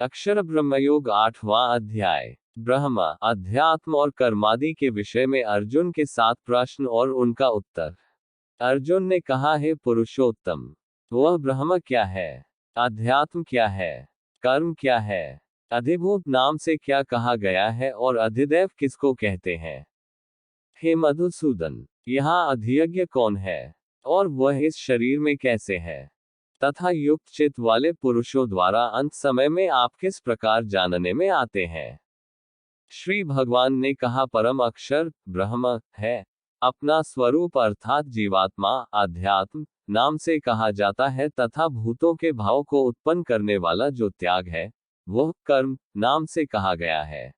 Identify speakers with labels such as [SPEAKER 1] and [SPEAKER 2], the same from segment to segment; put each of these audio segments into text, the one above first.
[SPEAKER 1] अक्षर ब्रह्मयोग 8वां अध्याय। ब्रह्म, अध्यात्म और कर्मादि के विषय में अर्जुन के 7 प्रश्न और उनका उत्तर। अर्जुन ने कहा, हे पुरुषोत्तम, वह ब्रह्म क्या है? अध्यात्म क्या है? कर्म क्या है? अधिभूत नाम से क्या कहा गया है और अधिदैव किसको कहते हैं? हे मधुसूदन, यहाँ अधियज्ञ कौन है और वह इस शरीर में कैसे है? तथा युक्त चित्त वाले पुरुषों द्वारा अंत समय में आप किस प्रकार जानने में आते हैं? श्री भगवान ने कहा, परम अक्षर ब्रह्म है। अपना स्वरूप अर्थात जीवात्मा अध्यात्म नाम से कहा जाता है तथा भूतों के भाव को उत्पन्न करने वाला जो त्याग है वह कर्म नाम से कहा गया है।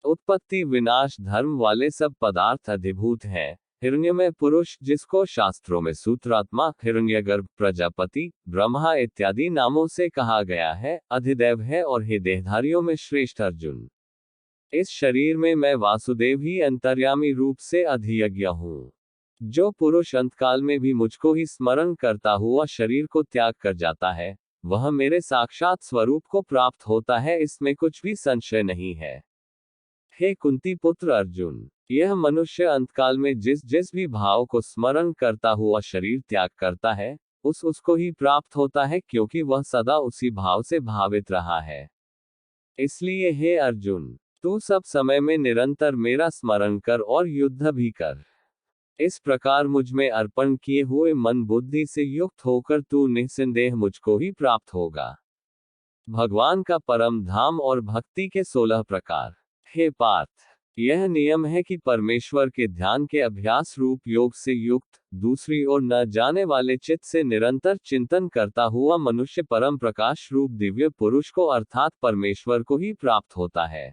[SPEAKER 1] उत्पत्ति विनाश धर्म वाले सब पदार्थ अधिभूत हैं। हिरण्यमय पुरुष, जिसको शास्त्रों में सूत्रात्मा, हिरण्यगर्भ, प्रजापति, ब्रह्मा इत्यादि नामों से कहा गया है, अधिदैव है। और हे देहधारियों में श्रेष्ठ अर्जुन, इस शरीर में मैं वासुदेव ही अंतर्यामी रूप से अधियज्ञ हूँ। जो पुरुष अंतकाल में भी मुझको ही स्मरण करता हुआ शरीर को त्याग कर जाता है, वह मेरे साक्षात स्वरूप को प्राप्त होता है, इसमें कुछ भी संशय नहीं है। हे कुंती पुत्र अर्जुन, यह मनुष्य अंतकाल में जिस जिस भी भाव को स्मरण करता हुआ शरीर त्याग करता है, उसको ही प्राप्त होता है, क्योंकि वह सदा उसी भाव से भावित रहा है। इसलिए हे अर्जुन, तू सब समय में निरंतर मेरा स्मरण कर और युद्ध भी कर। इस प्रकार मुझ में अर्पण किए हुए मन बुद्धि से युक्त होकर तू निस्संदेह मुझको ही प्राप्त होगा। भगवान का परम धाम और भक्ति के 16 प्रकार। हे पार्थ, यह नियम है कि परमेश्वर के ध्यान के अभ्यास रूप योग से युक्त, दूसरी ओर न जाने वाले चित्त से निरंतर चिंतन करता हुआ मनुष्य परम प्रकाश रूप दिव्य पुरुष को अर्थात परमेश्वर को ही प्राप्त होता है।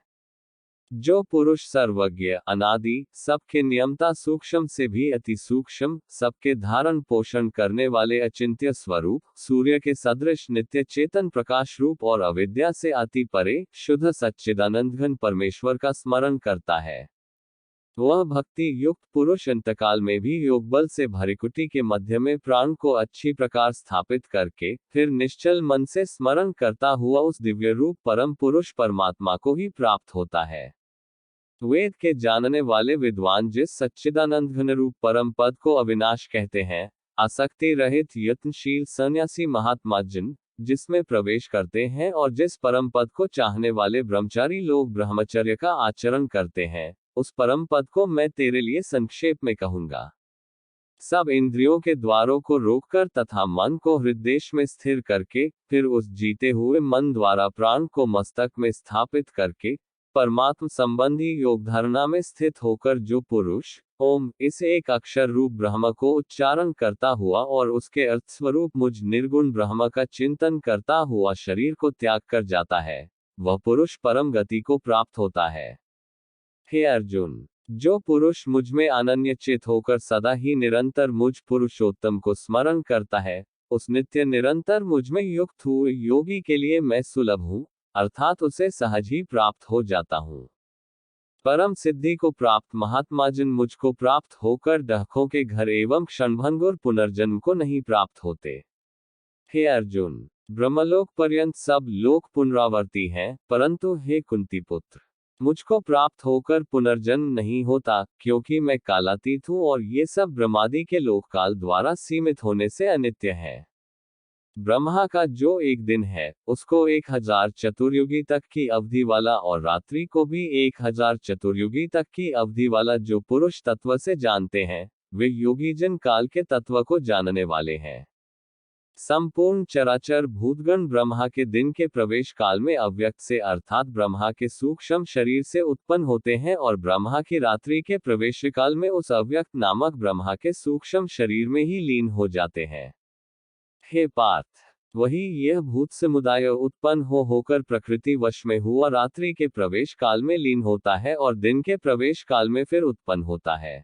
[SPEAKER 1] जो पुरुष सर्वज्ञ, अनादि, सबके नियमता, सूक्ष्म से भी अति सूक्ष्म, सबके धारण पोषण करने वाले अचिंत्य स्वरूप, सूर्य के सदृश नित्य चेतन प्रकाश रूप और अविद्या से अति परे शुद्ध सच्चिदानंद घन परमेश्वर का स्मरण करता है, वह भक्ति युक्त पुरुष अंतकाल में भी योग बल से भृकुटी के मध्य में प्राण को अच्छी प्रकार स्थापित करके फिर निश्चल मन से स्मरण करता हुआ उस दिव्य रूप परम पुरुष परमात्मा को ही प्राप्त होता है। वेद के जानने वाले विद्वान जिस सच्चिदानंद घन रूप परम पद को अविनाश कहते हैं, आसक्ति रहित यत्नशील सन्यासी महात्मा जिन जिसमें प्रवेश करते हैं और जिस परम पद को चाहने वाले ब्रह्मचारी लोग ब्रह्मचर्य का आचरण करते हैं, उस परम पद को मैं तेरे लिए संक्षेप में कहूंगा। सब इंद्रियों के द्वारों को रोककर तथा मन को हृदय में स्थिर करके फिर उस जीते हुए मन द्वारा प्राण को मस्तक में स्थापित करके परमात्म संबंधी योग धारणा में स्थित होकर जो पुरुष ओम इस एक अक्षर रूप ब्रह्म को उच्चारण करता हुआ और उसके अर्थ स्वरूप मुझ निर्गुण ब्रह्म का चिंतन करता हुआ शरीर को त्याग कर जाता है, वह पुरुष परम गति को प्राप्त होता है। हे अर्जुन, जो पुरुष मुझ में अनन्य चित होकर सदा ही निरंतर मुझ पुरुषोत्तम को स्मरण करता है, उस नित्य निरंतर मुझ में युक्त हुए योगी के लिए मैं सुलभ हूँ, अर्थात उसे सहज ही प्राप्त हो जाता हूँ। परम सिद्धि को प्राप्त महात्माजन मुझको प्राप्त होकर डहकों के घर एवं क्षणभंगुर पुनर्जन्म को नहीं प्राप्त होते। हे अर्जुन, ब्रह्मलोक पर्यंत सब लोक पुनरावर्ती हैं, परंतु हे कुंती पुत्र, मुझको प्राप्त होकर पुनर्जन्म नहीं होता, क्योंकि मैं कालातीत हूँ और ये सब ब्रह्मादि के लोक काल द्वारा सीमित होने से अनित्य है। ब्रह्मा का जो एक दिन है, उसको 1000 चतुर्युगी तक की अवधि वाला और रात्रि को भी 1000 चतुर्युगी तक की अवधि वाला जो पुरुष तत्व से जानते हैं, वे योगी जन काल के तत्व को जानने वाले हैं। संपूर्ण चराचर भूतगण ब्रह्मा के दिन के प्रवेश काल में अव्यक्त से अर्थात ब्रह्मा के सूक्ष्म शरीर से उत्पन्न होते हैं और ब्रह्मा की रात्रि के प्रवेश काल में उस अव्यक्त नामक ब्रह्मा के सूक्ष्म शरीर में ही लीन हो जाते हैं। हे पार्थ, वही यह भूत समुदाय उत्पन्न होकर प्रकृति वश में हुआ रात्रि के प्रवेश काल में लीन होता है और दिन के प्रवेश काल में फिर उत्पन्न होता है।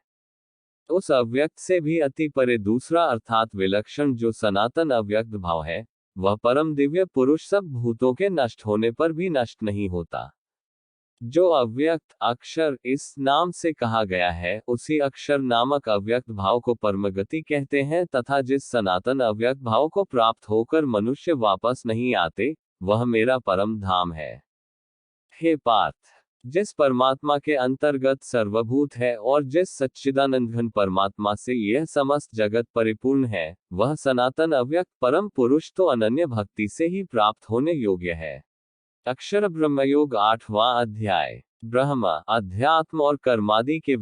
[SPEAKER 1] उस अव्यक्त से भी अति परे दूसरा अर्थात विलक्षण जो सनातन अव्यक्त भाव है, वह परम दिव्य पुरुष सब भूतों के नष्ट होने पर भी नष्ट नहीं होता। जो अव्यक्त अक्षर इस नाम से कहा गया है, उसी अक्षर नामक अव्यक्त भाव को परमगति कहते हैं तथा जिस सनातन अव्यक्त भाव को प्राप्त होकर मनुष्य वापस नहीं आते, वह मेरा परम धाम है। हे पार्थ, जिस परमात्मा के अंतर्गत सर्वभूत है और जिस सच्चिदानंद घन परमात्मा से यह समस्त जगत परिपूर्ण है, वह सनातन अव्यक्त परम पुरुष तो अनन्य भक्ति से ही प्राप्त होने योग्य है। अक्षर ब्रह्मयोग 8वां अध्याय। ब्रह्म, अध्यात्म और कर्मादि के